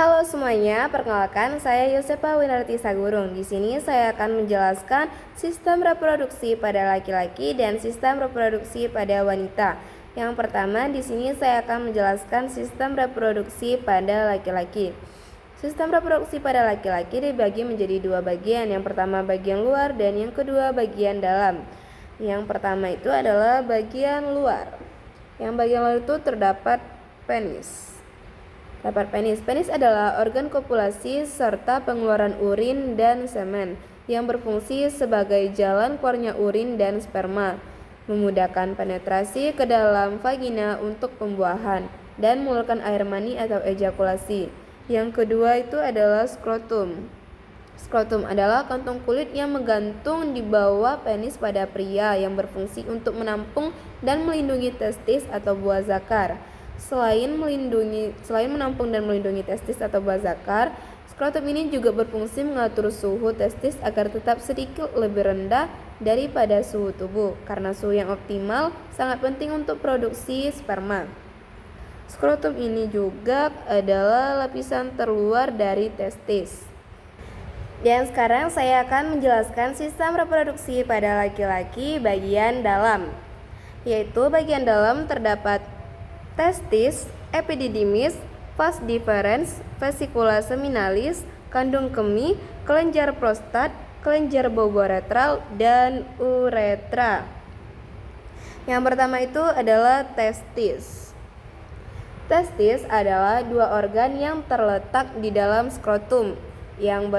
Halo semuanya, perkenalkan saya Yosepa Winarti Sagurung. Di sini saya akan menjelaskan sistem reproduksi pada laki-laki dan sistem reproduksi pada wanita. Yang pertama, di sini saya akan menjelaskan sistem reproduksi pada laki-laki. Sistem reproduksi pada laki-laki dibagi menjadi dua bagian. Yang pertama bagian luar dan yang kedua bagian dalam. Yang pertama itu adalah bagian luar. Yang bagian luar itu terdapat penis. Penis adalah organ kopulasi serta pengeluaran urin dan semen yang berfungsi sebagai jalan keluarnya urin dan sperma, memudahkan penetrasi ke dalam vagina untuk pembuahan dan mengeluarkan air mani atau ejakulasi. Yang kedua itu adalah skrotum. Skrotum adalah kantung kulit yang menggantung di bawah penis pada pria yang berfungsi untuk menampung dan melindungi testis atau buah zakar. Selain menampung dan melindungi testis atau buah zakar, skrotum ini juga berfungsi mengatur suhu testis agar tetap sedikit lebih rendah daripada suhu tubuh, karena suhu yang optimal sangat penting untuk produksi sperma. Skrotum ini juga adalah lapisan terluar dari testis. Dan sekarang saya akan menjelaskan sistem reproduksi pada laki-laki bagian dalam. Yaitu bagian dalam terdapat testis, epididymis, vas deferens, vesicula seminalis, kandung kemih, kelenjar prostat, kelenjar boboretral, dan uretra. Yang pertama itu adalah testis. Testis adalah dua organ yang terletak di dalam skrotum yang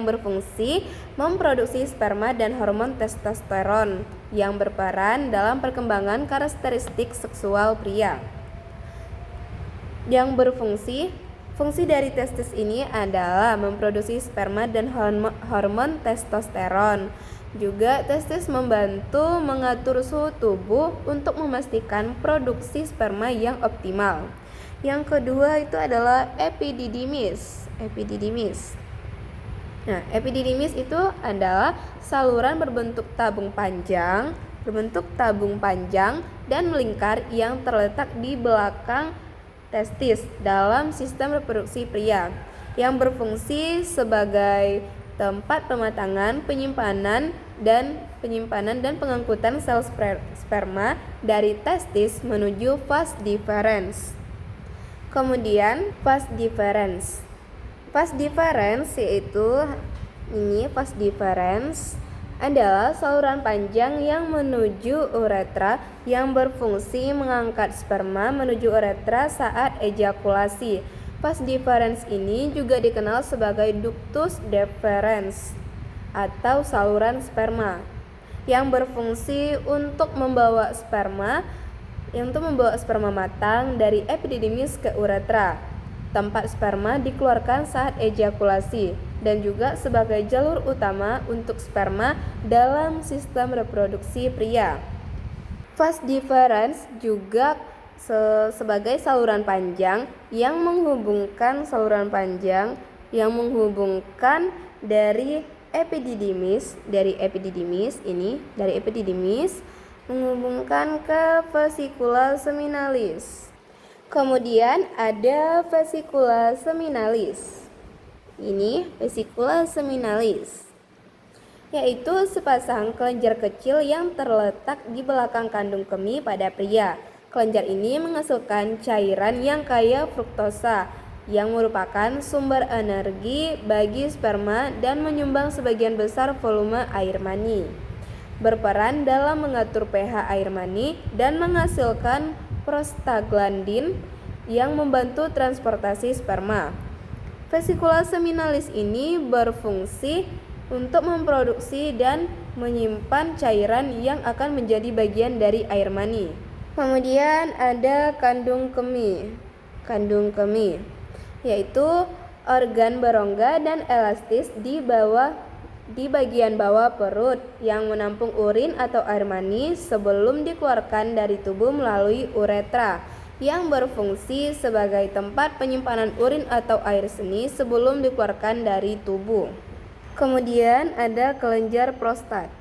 berfungsi memproduksi sperma dan hormon testosteron yang berperan dalam perkembangan karakteristik seksual pria. Fungsi dari testis ini adalah memproduksi sperma dan hormon testosteron. Juga testis membantu mengatur suhu tubuh untuk memastikan produksi sperma yang optimal. Yang kedua itu adalah epididymis. Nah, epididymis itu adalah saluran berbentuk tabung panjang dan melingkar yang terletak di belakang testis dalam sistem reproduksi pria, yang berfungsi sebagai tempat pematangan, penyimpanan dan pengangkutan sel sperma dari testis menuju vas deferens. Kemudian vas deferens adalah saluran panjang yang menuju uretra yang berfungsi mengangkat sperma menuju uretra saat ejakulasi. Vas deferens ini juga dikenal sebagai ductus deferens atau saluran sperma yang berfungsi untuk membawa sperma matang dari epididymis ke uretra, tempat sperma dikeluarkan saat ejakulasi, dan juga sebagai jalur utama untuk sperma dalam sistem reproduksi pria. Vas deferens juga sebagai saluran panjang yang menghubungkan dari epididymis menghubungkan ke vesicula seminalis. Kemudian ada vesicula seminalis. Ini vesicula seminalis, yaitu sepasang kelenjar kecil yang terletak di belakang kandung kemih pada pria. Kelenjar ini menghasilkan cairan yang kaya fruktosa, yang merupakan sumber energi bagi sperma dan menyumbang sebagian besar volume air mani. Berperan dalam mengatur pH air mani dan menghasilkan prostaglandin yang membantu transportasi sperma. Vesicula seminalis ini berfungsi untuk memproduksi dan menyimpan cairan yang akan menjadi bagian dari air mani. Kemudian ada kandung kemih, yaitu organ berongga dan elastis di bagian bawah perut yang menampung urin atau air mani sebelum dikeluarkan dari tubuh melalui uretra, yang berfungsi sebagai tempat penyimpanan urin atau air seni sebelum dikeluarkan dari tubuh. Kemudian ada kelenjar prostat.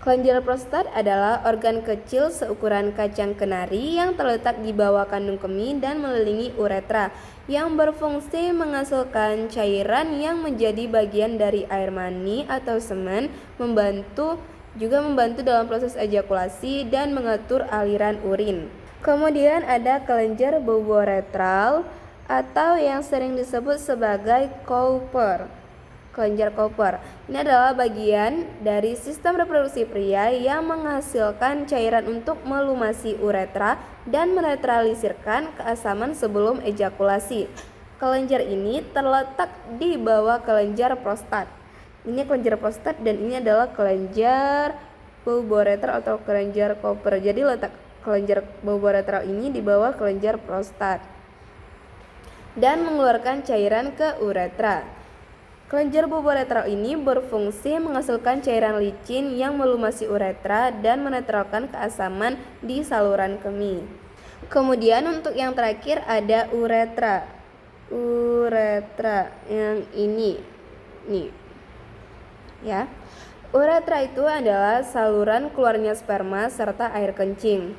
Kelenjar prostat adalah organ kecil seukuran kacang kenari yang terletak di bawah kandung kemih dan mengelilingi uretra, yang berfungsi menghasilkan cairan yang menjadi bagian dari air mani atau semen, juga membantu dalam proses ejakulasi dan mengatur aliran urin. Kemudian ada kelenjar bulboretral atau yang sering disebut sebagai Cowper. Kelenjar Cowper ini adalah bagian dari sistem reproduksi pria yang menghasilkan cairan untuk melumasi uretra dan menetralisirkan keasaman sebelum ejakulasi. Kelenjar ini terletak di bawah kelenjar prostat. Ini kelenjar prostat dan ini adalah kelenjar bulboretral atau kelenjar Cowper. Jadi letak kelenjar bulboretral ini di bawah kelenjar prostat dan mengeluarkan cairan ke uretra. Kelenjar bulboretral ini berfungsi menghasilkan cairan licin yang melumasi uretra dan menetralkan keasaman di saluran kemih. Kemudian untuk yang terakhir ada uretra. Uretra yang ini nih. Ya. Uretra itu adalah saluran keluarnya sperma serta air kencing.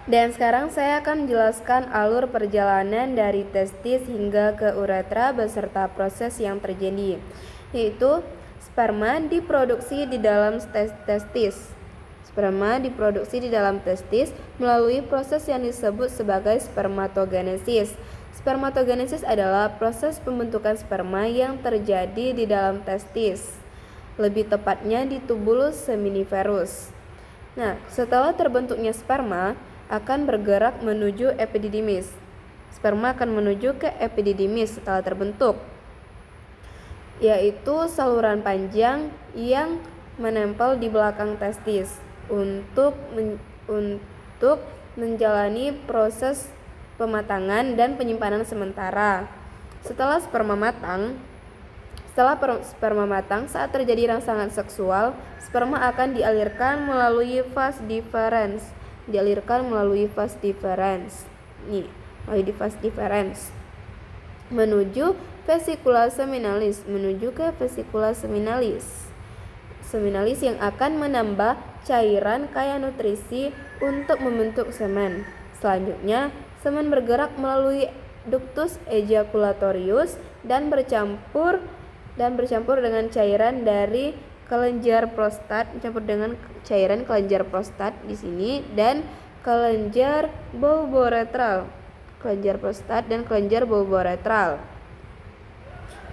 Dan sekarang saya akan menjelaskan alur perjalanan dari testis hingga ke uretra beserta proses yang terjadi, yaitu sperma diproduksi di dalam testis. Sperma diproduksi di dalam testis melalui proses yang disebut sebagai spermatogenesis. Spermatogenesis adalah proses pembentukan sperma yang terjadi di dalam testis, lebih tepatnya di tubulus seminiferus. Nah, setelah terbentuknya sperma akan bergerak menuju epididymis. Sperma akan menuju ke epididymis setelah terbentuk, yaitu saluran panjang yang menempel di belakang testis untuk menjalani proses pematangan dan penyimpanan sementara. Setelah sperma matang, saat terjadi rangsangan seksual, sperma akan dialirkan melalui vas deferens. Menuju vesikula seminalis, seminalis yang akan menambah cairan kaya nutrisi untuk membentuk semen. Selanjutnya, semen bergerak melalui ductus ejaculatorius dan bercampur dengan cairan dari kelenjar prostat, di sini dan kelenjar bulboretral,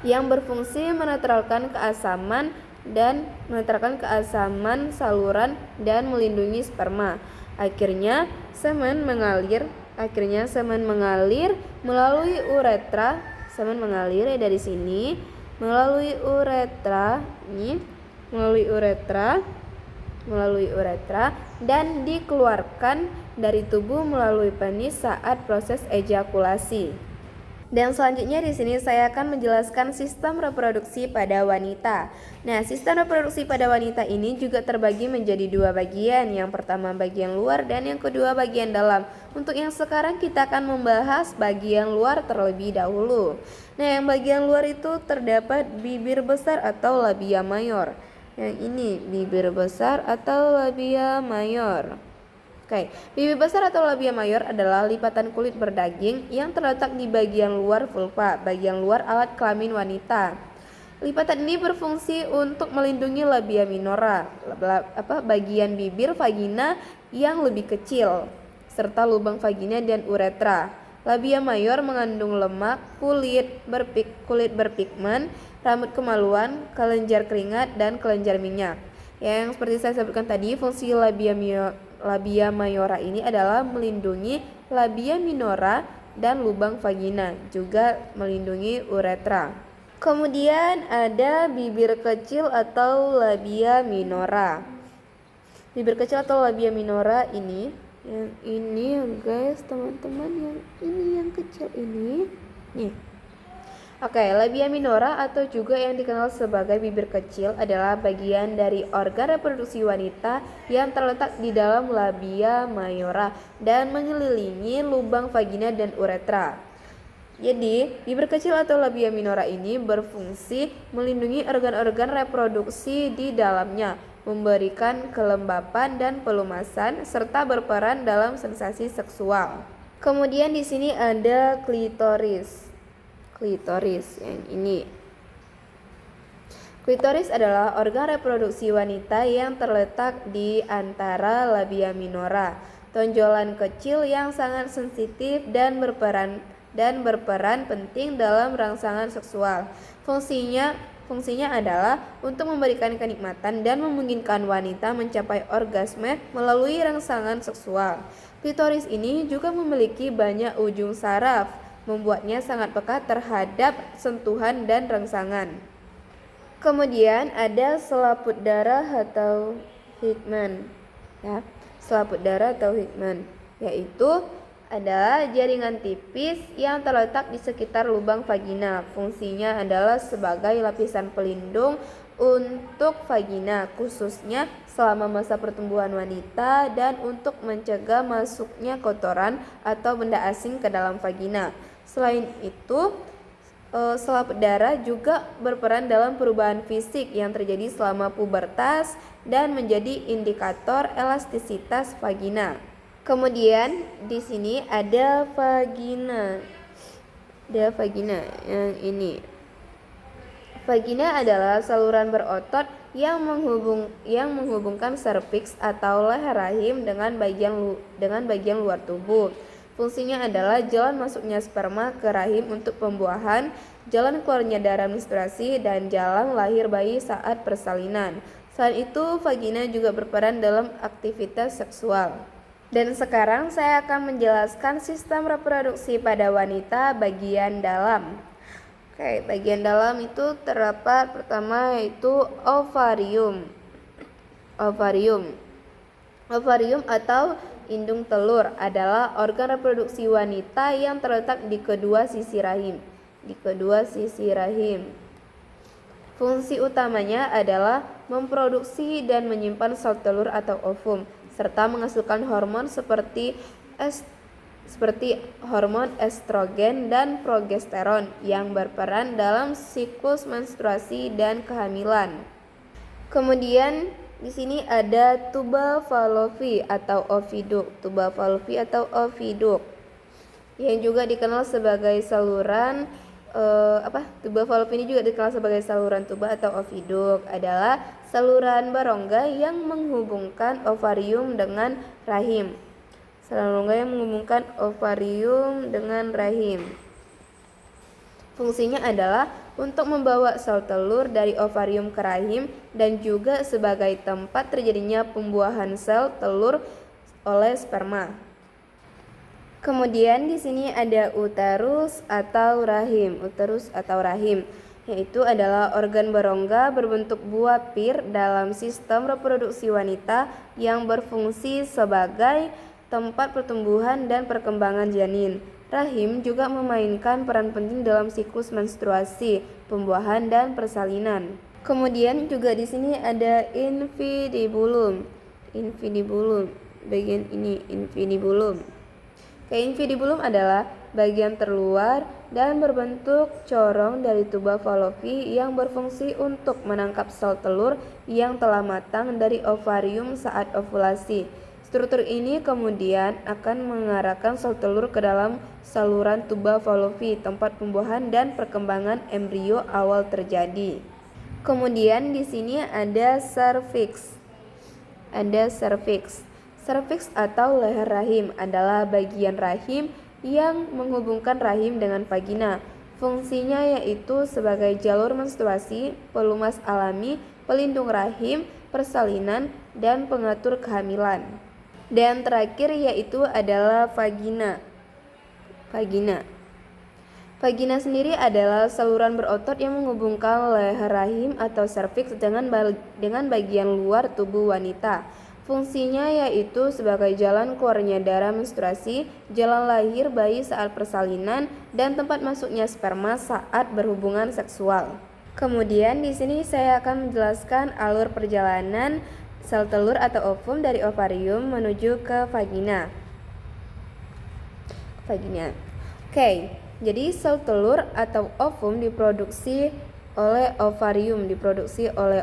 yang berfungsi menetralkan keasaman saluran dan melindungi sperma. Akhirnya semen mengalir melalui uretra. Semen mengalir dari sini melalui uretra dan dikeluarkan dari tubuh melalui penis saat proses ejakulasi. Dan selanjutnya di sini saya akan menjelaskan sistem reproduksi pada wanita. Nah, sistem reproduksi pada wanita ini juga terbagi menjadi dua bagian. Yang pertama bagian luar dan yang kedua bagian dalam. Untuk yang sekarang kita akan membahas bagian luar terlebih dahulu. Nah, yang bagian luar itu terdapat bibir besar atau labia mayor. Yang ini bibir besar atau labia mayor. Oke, bibir besar atau labia mayor adalah lipatan kulit berdaging yang terletak di bagian luar vulva, bagian luar alat kelamin wanita. Lipatan ini berfungsi untuk melindungi labia minora, bagian bibir vagina yang lebih kecil, serta lubang vagina dan uretra. Labia mayor mengandung lemak, kulit berpigmen, rambut kemaluan, kelenjar keringat, dan kelenjar minyak. Yang seperti saya sebutkan tadi, fungsi labia mayora ini adalah melindungi labia minora dan lubang vagina, juga melindungi uretra. Kemudian ada bibir kecil atau labia minora. Bibir kecil atau labia minora ini, yang ini ya guys, teman-teman, yang ini yang kecil ini. Nih. Oke, labia minora atau juga yang dikenal sebagai bibir kecil adalah bagian dari organ reproduksi wanita yang terletak di dalam labia mayora dan mengelilingi lubang vagina dan uretra. Jadi, bibir kecil atau labia minora ini berfungsi melindungi organ-organ reproduksi di dalamnya. memberikan kelembapan dan pelumasan, serta berperan dalam sensasi seksual. Kemudian di sini ada klitoris. Klitoris yang ini. Klitoris adalah organ reproduksi wanita yang terletak di antara labia minora, tonjolan kecil yang sangat sensitif dan berperan penting dalam rangsangan seksual. Fungsinya adalah untuk memberikan kenikmatan dan memungkinkan wanita mencapai orgasme melalui rangsangan seksual. Klitoris ini juga memiliki banyak ujung saraf, membuatnya sangat peka terhadap sentuhan dan rangsangan. Kemudian ada selaput darah atau Hickman, ya. Selaput darah atau Hickman yaitu adalah jaringan tipis yang terletak di sekitar lubang vagina. Fungsinya adalah sebagai lapisan pelindung untuk vagina, khususnya selama masa pertumbuhan wanita, dan untuk mencegah masuknya kotoran atau benda asing ke dalam vagina. Selain itu, selaput darah juga berperan dalam perubahan fisik yang terjadi selama pubertas dan menjadi indikator elastisitas vagina. Kemudian di sini ada vagina. Ada vagina yang ini. Vagina adalah saluran berotot yang menghubungkan serviks atau leher rahim dengan bagian luar tubuh. Fungsinya adalah jalan masuknya sperma ke rahim untuk pembuahan, jalan keluarnya darah menstruasi, dan jalan lahir bayi saat persalinan. Selain itu, vagina juga berperan dalam aktivitas seksual. Dan sekarang saya akan menjelaskan sistem reproduksi pada wanita bagian dalam. Oke, bagian dalam itu terdapat pertama yaitu ovarium. Ovarium atau indung telur adalah organ reproduksi wanita yang terletak di kedua sisi rahim. Fungsi utamanya adalah memproduksi dan menyimpan sel telur atau ovum, serta menghasilkan hormon seperti hormon estrogen dan progesteron yang berperan dalam siklus menstruasi dan kehamilan. Kemudian di sini ada tuba fallopi atau oviduk yang juga dikenal sebagai saluran tuba fallopi ini juga dikenal sebagai saluran tuba atau oviduk, adalah saluran berongga yang menghubungkan ovarium dengan rahim. Fungsinya adalah untuk membawa sel telur dari ovarium ke rahim dan juga sebagai tempat terjadinya pembuahan sel telur oleh sperma. Kemudian di sini ada uterus atau rahim. Yaitu adalah organ berongga berbentuk buah pir dalam sistem reproduksi wanita yang berfungsi sebagai tempat pertumbuhan dan perkembangan janin. Rahim juga memainkan peran penting dalam siklus menstruasi, pembuahan, dan persalinan. Kemudian juga di sini ada infundibulum. Bagian ini infundibulum. Infundibulum adalah bagian terluar dan berbentuk corong dari tuba fallopi yang berfungsi untuk menangkap sel telur yang telah matang dari ovarium saat ovulasi. Struktur ini kemudian akan mengarahkan sel telur ke dalam saluran tuba fallopi, tempat pembuahan dan perkembangan embrio awal terjadi. Kemudian di sini ada serviks. Serviks atau leher rahim adalah bagian rahim yang menghubungkan rahim dengan vagina. Fungsinya yaitu sebagai jalur menstruasi, pelumas alami, pelindung rahim, persalinan, dan pengatur kehamilan. Dan terakhir yaitu adalah vagina. Vagina sendiri adalah saluran berotot yang menghubungkan leher rahim atau serviks dengan bagian luar tubuh wanita. Fungsinya yaitu sebagai jalan keluarnya darah menstruasi, jalan lahir bayi saat persalinan, dan tempat masuknya sperma saat berhubungan seksual. Kemudian di sini saya akan menjelaskan alur perjalanan sel telur atau ovum dari ovarium menuju ke vagina. Oke, jadi sel telur atau ovum diproduksi oleh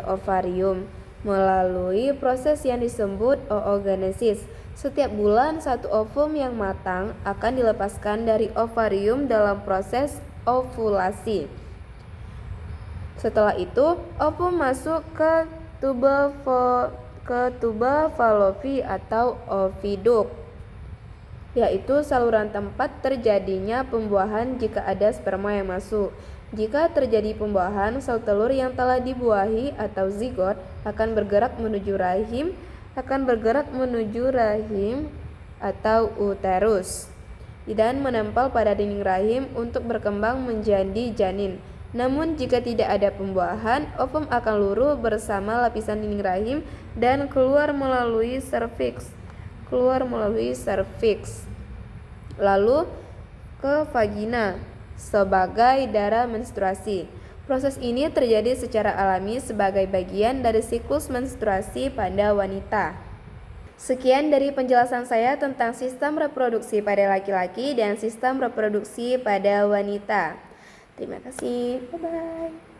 ovarium. melalui proses yang disebut oogenesis. Setiap bulan, satu ovum yang matang akan dilepaskan dari ovarium dalam proses ovulasi. Setelah itu, ovum masuk ke tuba Fallopi atau oviduk, yaitu saluran tempat terjadinya pembuahan jika ada sperma yang masuk. Jika terjadi pembuahan, sel telur yang telah dibuahi atau zigot akan bergerak menuju rahim atau uterus dan menempel pada dinding rahim untuk berkembang menjadi janin. Namun jika tidak ada pembuahan, ovum akan luruh bersama lapisan dinding rahim dan keluar melalui serviks. Lalu ke vagina sebagai darah menstruasi. Proses ini terjadi secara alami sebagai bagian dari siklus menstruasi pada wanita. Sekian dari penjelasan saya tentang sistem reproduksi pada laki-laki dan sistem reproduksi pada wanita. Terima kasih. Bye-bye.